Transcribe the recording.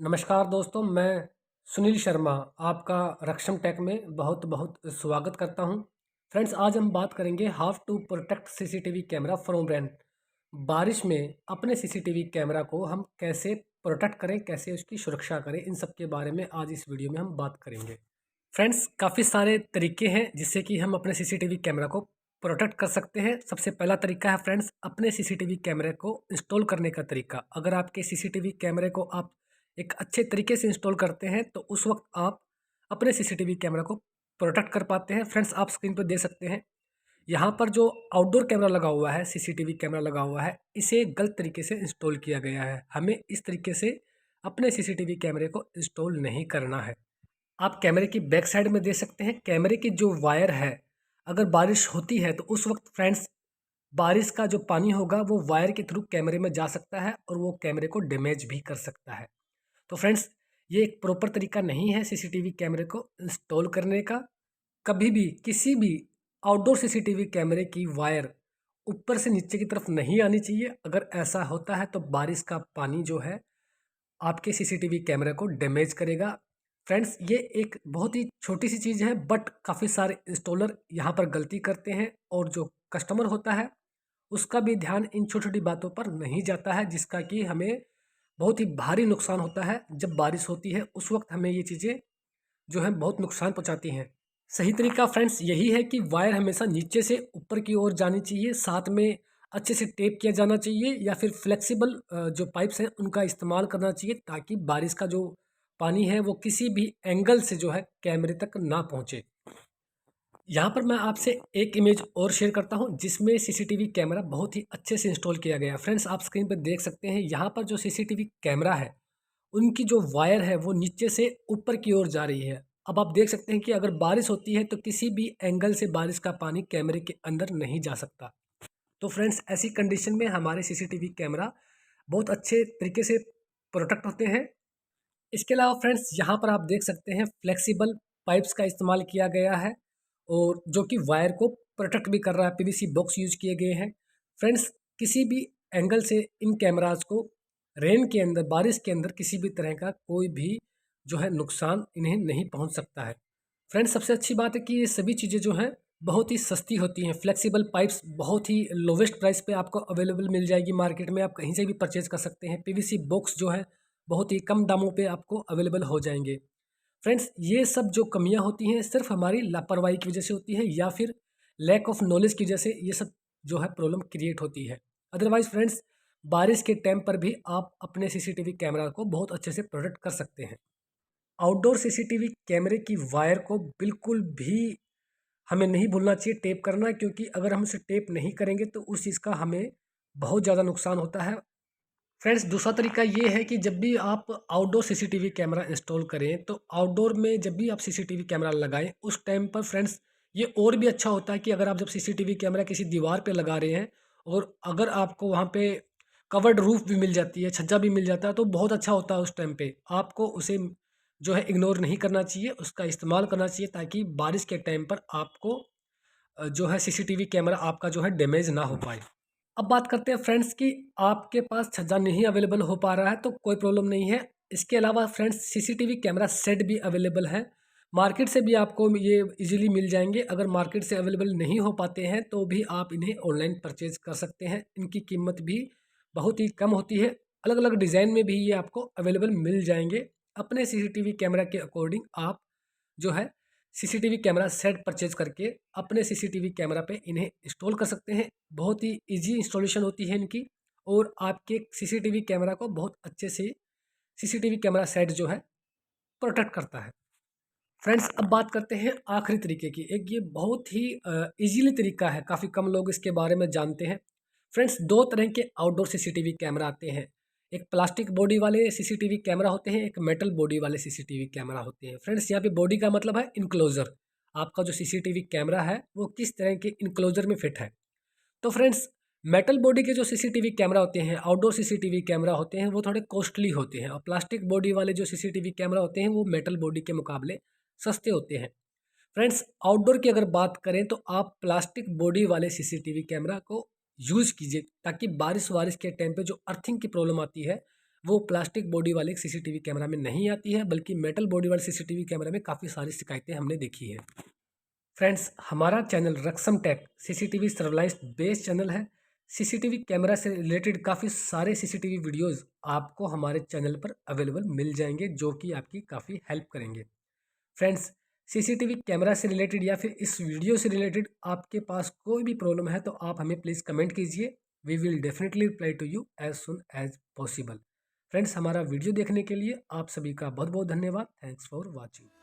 नमस्कार दोस्तों, मैं सुनील शर्मा आपका रक्षम टेक में बहुत बहुत स्वागत करता हूं। फ्रेंड्स, आज हम बात करेंगे how to protect CCTV camera from rain. बारिश में अपने सीसीटीवी कैमरा को हम कैसे प्रोटेक्ट करें, कैसे उसकी सुरक्षा करें, इन सब के बारे में आज इस वीडियो में हम बात करेंगे। फ्रेंड्स, काफ़ी सारे तरीके हैं जिससे कि हम अपने सीसीटीवी कैमरा को प्रोटेक्ट कर सकते हैं। सबसे पहला तरीका है फ्रेंड्स, अपने सीसीटीवी कैमरे को इंस्टॉल करने का तरीका। अगर आपके सीसीटीवी कैमरे को आप एक अच्छे तरीके से इंस्टॉल करते हैं तो उस वक्त आप अपने सीसीटीवी कैमरा को प्रोटेक्ट कर पाते हैं। फ्रेंड्स, आप स्क्रीन पर देख सकते हैं, यहाँ पर जो आउटडोर कैमरा लगा हुआ है, सीसीटीवी कैमरा लगा हुआ है, इसे गलत तरीके से इंस्टॉल किया गया है। हमें इस तरीके से अपने सीसीटीवी कैमरे को इंस्टॉल नहीं करना है। आप कैमरे की बैक साइड में देख सकते हैं, कैमरे की जो वायर है, अगर बारिश होती है तो उस वक्त फ्रेंड्स बारिश का जो पानी होगा वो वायर के थ्रू कैमरे में जा सकता है और वो कैमरे को डैमेज भी कर सकता है। तो फ्रेंड्स, ये एक प्रॉपर तरीका नहीं है सीसीटीवी कैमरे को इंस्टॉल करने का। कभी भी किसी भी आउटडोर सीसीटीवी कैमरे की वायर ऊपर से नीचे की तरफ नहीं आनी चाहिए। अगर ऐसा होता है तो बारिश का पानी जो है आपके सीसीटीवी कैमरे को डैमेज करेगा। फ्रेंड्स, ये एक बहुत ही छोटी सी चीज़ है, बट काफ़ी सारे इंस्टॉलर यहाँ पर गलती करते हैं और जो कस्टमर होता है उसका भी ध्यान इन छोटी छोटी बातों पर नहीं जाता है, जिसका कि हमें बहुत ही भारी नुकसान होता है। जब बारिश होती है उस वक्त हमें ये चीज़ें जो है बहुत नुकसान पहुंचाती हैं। सही तरीका फ्रेंड्स यही है कि वायर हमेशा नीचे से ऊपर की ओर जानी चाहिए, साथ में अच्छे से टेप किया जाना चाहिए या फिर फ्लेक्सिबल जो पाइप्स हैं उनका इस्तेमाल करना चाहिए, ताकि बारिश का जो पानी है वो किसी भी एंगल से जो है कैमरे तक ना पहुंचे। यहाँ पर मैं आपसे एक इमेज और शेयर करता हूँ जिसमें सीसीटीवी कैमरा बहुत ही अच्छे से इंस्टॉल किया गया है। फ्रेंड्स, आप स्क्रीन पर देख सकते हैं, यहाँ पर जो सीसीटीवी कैमरा है उनकी जो वायर है वो नीचे से ऊपर की ओर जा रही है। अब आप देख सकते हैं कि अगर बारिश होती है तो किसी भी एंगल से बारिश का पानी कैमरे के अंदर नहीं जा सकता। तो फ्रेंड्स, ऐसी कंडीशन में हमारे सीसीटीवी कैमरा बहुत अच्छे तरीके से प्रोटेक्ट होते हैं। इसके अलावा फ्रेंड्स, यहाँ पर आप देख सकते हैं फ्लेक्सिबल पाइप्स का इस्तेमाल किया गया है और जो कि वायर को प्रोटेक्ट भी कर रहा है। पीवीसी बॉक्स यूज किए गए हैं। फ्रेंड्स, किसी भी एंगल से इन कैमराज को रेन के अंदर, बारिश के अंदर किसी भी तरह का कोई भी जो है नुकसान इन्हें नहीं पहुंच सकता है। फ्रेंड्स, सबसे अच्छी बात है कि ये सभी चीज़ें जो हैं बहुत ही सस्ती होती हैं। फ्लेक्सिबल पाइप्स बहुत ही लोवेस्ट प्राइस पे आपको अवेलेबल मिल जाएगी मार्केट में, आप कहीं से भी परचेज कर सकते हैं। पीवीसी बॉक्स जो है बहुत ही कम दामों पे आपको अवेलेबल हो जाएंगे। फ्रेंड्स, ये सब जो कमियां होती हैं सिर्फ हमारी लापरवाही की वजह से होती है या फिर लैक ऑफ नॉलेज की वजह से ये सब जो है प्रॉब्लम क्रिएट होती है। अदरवाइज फ्रेंड्स, बारिश के टाइम पर भी आप अपने सीसीटीवी कैमरा को बहुत अच्छे से प्रोटेक्ट कर सकते हैं। आउटडोर सीसीटीवी कैमरे की वायर को बिल्कुल भी हमें नहीं भूलना चाहिए टेप करना, क्योंकि अगर हम उसे टेप नहीं करेंगे तो उस चीज़ का हमें बहुत ज़्यादा नुकसान होता है। फ्रेंड्स, दूसरा तरीका ये है कि जब भी आप आउटडोर सीसीटीवी कैमरा इंस्टॉल करें तो आउटडोर में जब भी आप सीसीटीवी कैमरा लगाएं उस टाइम पर फ्रेंड्स ये और भी अच्छा होता है कि अगर आप जब सीसीटीवी कैमरा किसी दीवार पे लगा रहे हैं और अगर आपको वहाँ पे कवर्ड रूफ भी मिल जाती है, छज्जा भी मिल जाता है, तो बहुत अच्छा होता है। उस टाइम पे आपको उसे जो है इग्नोर नहीं करना चाहिए, उसका इस्तेमाल करना चाहिए, ताकि बारिश के टाइम पर आपको जो है सीसीटीवी कैमरा आपका जो है डैमेज ना हो पाए। अब बात करते हैं फ्रेंड्स कि आपके पास छज्जा नहीं अवेलेबल हो पा रहा है तो कोई प्रॉब्लम नहीं है। इसके अलावा फ्रेंड्स, सीसीटीवी कैमरा सेट भी अवेलेबल है। मार्केट से भी आपको ये इजीली मिल जाएंगे। अगर मार्केट से अवेलेबल नहीं हो पाते हैं तो भी आप इन्हें ऑनलाइन परचेज कर सकते हैं। इनकी कीमत भी बहुत ही कम होती है। अलग अलग डिज़ाइन में भी ये आपको अवेलेबल मिल जाएंगे। अपने सीसीटीवी कैमरा के अकॉर्डिंग आप जो है सीसीटीवी कैमरा सेट परचेज करके अपने सीसीटीवी कैमरा पे इन्हें इंस्टॉल कर सकते हैं। बहुत ही इजी इंस्टॉलेशन होती है इनकी और आपके सीसीटीवी कैमरा को बहुत अच्छे से सीसीटीवी कैमरा सेट जो है प्रोटेक्ट करता है। फ्रेंड्स, अब बात करते हैं आखिरी तरीके की। एक ये बहुत ही इजीली तरीका है, काफ़ी कम लोग इसके बारे में जानते हैं। फ्रेंड्स, दो तरह के आउटडोर सीसीटीवी कैमरा आते हैं। एक प्लास्टिक बॉडी वाले सीसीटीवी कैमरा होते हैं, एक मेटल बॉडी वाले सीसीटीवी कैमरा होते हैं। फ्रेंड्स, यहाँ पे बॉडी का मतलब है इनक्लोजर। आपका जो सीसीटीवी कैमरा है वो किस तरह के इनक्लोजर में फिट है। तो फ्रेंड्स, मेटल बॉडी के जो सीसीटीवी कैमरा होते हैं, आउटडोर सीसीटीवी कैमरा होते हैं, वो थोड़े कॉस्टली होते हैं और प्लास्टिक बॉडी वाले जो सीसीटीवी कैमरा होते हैं वो मेटल बॉडी के मुकाबले सस्ते होते हैं। फ्रेंड्स, आउटडोर की अगर बात करें तो आप प्लास्टिक बॉडी वाले सीसीटीवी कैमरा को यूज़ कीजिए, ताकि बारिश वारिश के टाइम पे जो अर्थिंग की प्रॉब्लम आती है वो प्लास्टिक बॉडी वाले सीसीटीवी कैमरा में नहीं आती है, बल्कि मेटल बॉडी वाले सीसीटीवी कैमरा में काफ़ी सारी शिकायतें हमने देखी है। फ्रेंड्स, हमारा चैनल रक्सम tech CCTV surveillance based channel है। सीसीटीवी कैमरा से रिलेटेड काफ़ी सारे सीसीटीवी वीडियोस आपको हमारे चैनल पर अवेलेबल मिल जाएंगे, जो कि आपकी काफ़ी हेल्प करेंगे। फ्रेंड्स, सीसीटीवी कैमरा से रिलेटेड या फिर इस वीडियो से रिलेटेड आपके पास कोई भी प्रॉब्लम है तो आप हमें प्लीज़ कमेंट कीजिए। We will definitely reply to you as soon as possible. Friends, हमारा वीडियो देखने के लिए आप सभी का बहुत बहुत धन्यवाद। Thanks for watching.